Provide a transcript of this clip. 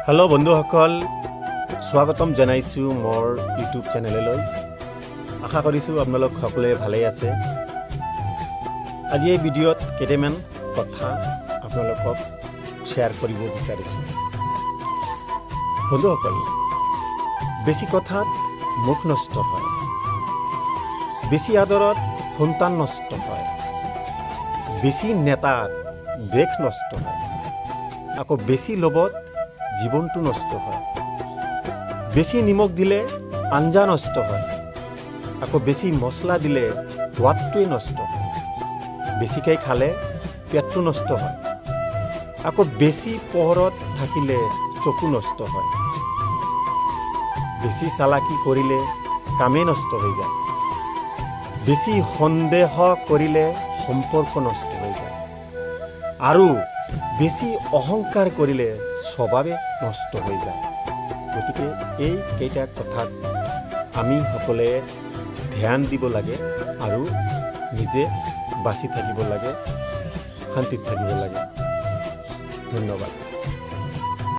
Hello बंधुসকল स्वागतम জানাইছো मोर YouTube चैनलলৈ आशा কৰিছো আপোনালোক সকলোৱে ভালে আছে। আজি এই ভিডিঅ'ত কেইটামান কথা আপোনালোকক শ্বেয়াৰ কৰিব বিচাৰিছো। বন্ধুসকল, বেছি কথাত মুখ নষ্ট হয়, বেছি আদৰত সন্তান নষ্ট হয়, বেছি নেতাত দেশ নষ্ট হয়, আকৌ বেছি লোভত জীবনটো নষ্ট হয়, বেছি নিমখ দিলে আঞ্জা নষ্ট হয়, আকৌ বেছি মছলা দিলে সোৱাদটোৱে নষ্ট হয়, বেছিকৈ খালে পেটটো নষ্ট হয়, আকৌ বেছি পোহৰত থাকিলে চকু নষ্ট হয়, বেছি চালাকি কৰিলে কামেই নষ্ট হৈ যায়, বেছি সন্দেহ কৰিলে সম্পৰ্ক নষ্ট হৈ যায়, আৰু বেছি অহংকাৰ কৰিলে স্বভাৱে নষ্ট হৈ যায়। গতিকে এই কেইটা কথাত আমি সকলোৱে ধ্যান দিব লাগে আৰু নিজে বাচি থাকিব লাগে, শান্তিত থাকিব লাগে। ধন্যবাদ।